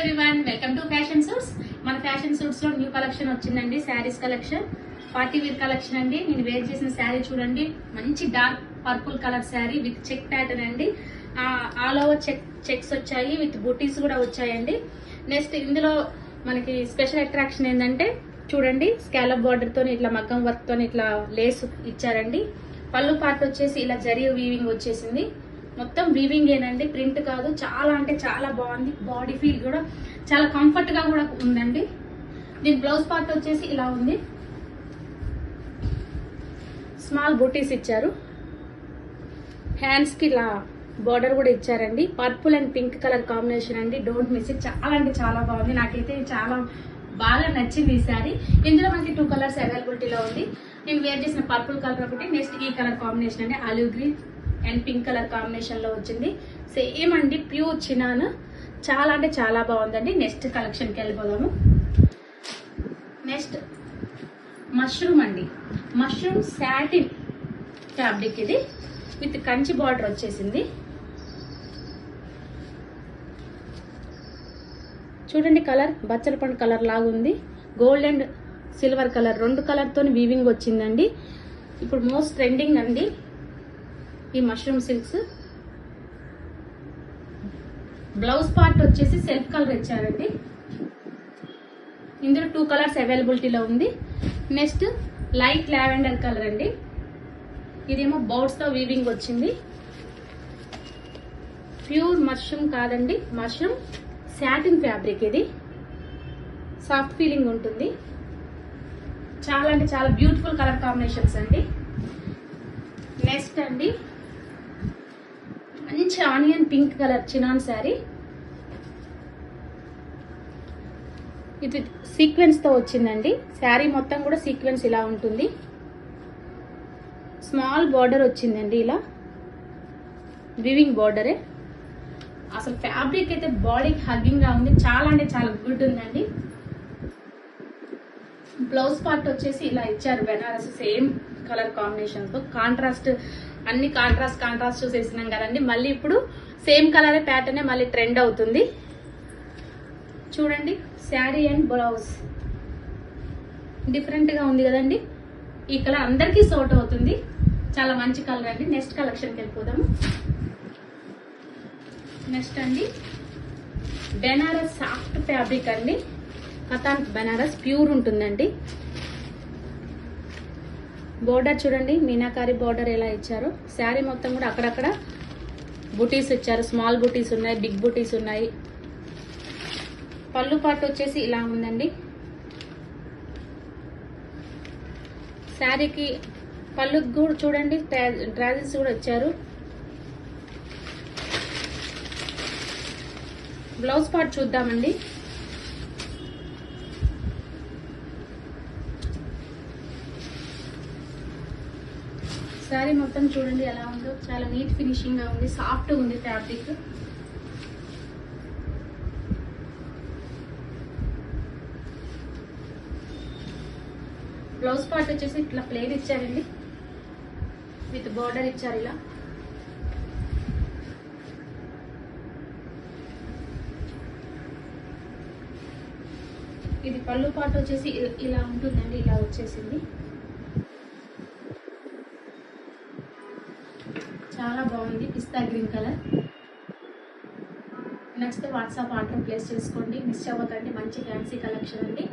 Everyone, welcome to fashion suits. మన fashion suits లో new collection వచ్చిందండి. Saris collection, party wear collection అండి. నేను వేర్ చేసిన శారీ చూడండి, మంచి dark purple colour sari with check pattern అండి. ఆల్ ఓవర్ చెక్స్ వచ్చాయి, విత్ బూటీస్ కూడా వచ్చాయండి. నెక్స్ట్ ఇందులో మనకి స్పెషల్ అట్రాక్షన్ ఏంటంటే చూడండి, స్కాలప్ బార్డర్ తోని ఇట్లా మగ్గం వర్క్ తోని ఇట్లా లేస్ ఇచ్చారండి. పళ్ళు పార్ట్ వచ్చేసి ఇలా జరీ వీవింగ్ వచ్చేసింది. మొత్తం వీవింగ్ ఏనండి, ప్రింట్ కాదు. చాలా అంటే చాలా బాగుంది. బాడీ ఫీల్ కూడా చాలా కంఫర్ట్ గా కూడా ఉందండి. దీని బ్లౌజ్ పార్ట్ వచ్చేసి ఇలా ఉంది. స్మాల్ బూటీస్ ఇచ్చారు. హ్యాండ్స్ కి ఇలా బార్డర్ కూడా ఇచ్చారండి. Purple and pink colour combination అండి. Don't miss it. చాలా అంటే చాలా బాగుంది. నాకైతే చాలా బాగా నచ్చింది ఈ సారీ. ఇందులో మనకి 2 కలర్స్ అవైలబిలిటీలో ఉంది. నేను వేర్ చేసిన పర్పుల్ కలర్ ఒకటి, నెక్స్ట్ ఈ కలర్ కాంబినేషన్ అండి. Olive green and pink colour combination లో వచ్చింది. సేమ్ అండి, ప్యూర్ చినాన్. చాలా అంటే చాలా బాగుందండి. నెక్స్ట్ కలెక్షన్ కి వెళ్ళిపోదాము. నెక్స్ట్ మష్రూమ్ అండి. మష్రూమ్ సాటిన్ ఫ్యాబ్రిక్ ఇది, విత్ కంచి బార్డర్ వచ్చేసింది. చూడండి, కలర్ బచ్చల పండు కలర్ లాగా ఉంది. Gold and silver colour, 2 colour తోని వీవింగ్ వచ్చిందండి. ఇప్పుడు మోస్ట్ ట్రెండింగ్ అండి ఈ మష్రూమ్ సిల్క్స్. బ్లౌజ్ పార్ట్ వచ్చేసి సెల్ఫ్ కలర్ ఇచ్చారండి. ఇందులో 2 కలర్స్ అవైలబిలిటీలో ఉంది. నెక్స్ట్ లైట్ లావెండర్ కలర్ అండి. ఇదేమో బౌట్స్ తో వీవింగ్ వచ్చింది. ప్యూర్ మష్రూమ్ కాదండి, మష్రూమ్ సాటిన్ ఫ్యాబ్రిక్. ఇది సాఫ్ట్ ఫీలింగ్ ఉంటుంది. చాలా అంటే చాలా బ్యూటిఫుల్ కలర్ కాంబినేషన్స్ అండి. నెక్స్ట్ అండి, మంచి onion pink colour chinon sari. ఇది సీక్వెన్స్ తో వచ్చిందండి. శారీ మొత్తం కూడా సీక్వెన్స్ ఇలా ఉంటుంది. స్మాల్ బార్డర్ వచ్చిందండి, ఇలా వివింగ్ బార్డరే. అసలు ఫ్యాబ్రిక్ అయితే బాడీకి హగ్గింగ్ గా ఉంది. చాలా అంటే చాలా గుడ్ ఉందండి. బ్లౌజ్ పార్ట్ వచ్చేసి ఇలా ఇచ్చారు. బెనారస్ సేమ్ కలర్ కాంబినేషన్ తో కాంట్రాస్ట్, అన్ని కాంట్రాస్ట్ చూసేసినాం కదండి. మళ్ళీ ఇప్పుడు సేమ్ కలర్ ప్యాటర్న్ మళ్ళీ ట్రెండ్ అవుతుంది. చూడండి, శారీ అండ్ బ్లౌజ్ డిఫరెంట్ గా ఉంది కదండి. ఈ కలర్ అందరికీ సూట్ అవుతుంది. చాలా మంచి కలర్ అండి. నెక్స్ట్ కలెక్షన్కి వెళ్ళిపోదాము. నెక్స్ట్ అండి, బెనారస్ సాఫ్ట్ ఫ్యాబ్రిక్ అండి. కథాన్ బెనారస్ ప్యూర్ ఉంటుందండి. బోర్డర్ చూడండి, మీనాకారి బోర్డర్ ఎలా ఇచ్చారు. శారీ మొత్తం కూడా అక్కడక్కడ బుటీస్ ఇచ్చారు. స్మాల్ బుటీస్ ఉన్నాయి, బిగ్ బుటీస్ ఉన్నాయి. పళ్ళు పార్ట్ వచ్చేసి ఇలా ఉందండి. శారీకి పళ్ళు కూడా చూడండి, ట్రాజెస్ కూడా ఇచ్చారు. బ్లౌజ్ పార్ట్ చూద్దామండి. శారీ మొత్తం చూడండి ఎలా ఉందో. చాలా నీట్ ఫినిషింగ్ గా ఉంది. సాఫ్ట్ ఉంది ఫ్యాబ్రిక్. బ్లౌజ్ పార్ట్ వచ్చేసి ఇట్లా ప్లేన్ ఇచ్చారండి, విత్ బార్డర్ ఇచ్చారు ఇలా. ఇది పళ్ళు పార్ట్ వచ్చేసి ఇలా ఉంటుందండి. ఇలా వచ్చేసింది. చాలా బాగుంది, పిస్తా green colour. Next WhatsApp order place చేసుకోండి, మిస్ అవ్వకండి. మంచి ఫ్యాన్సీ కలెక్షన్ అండి.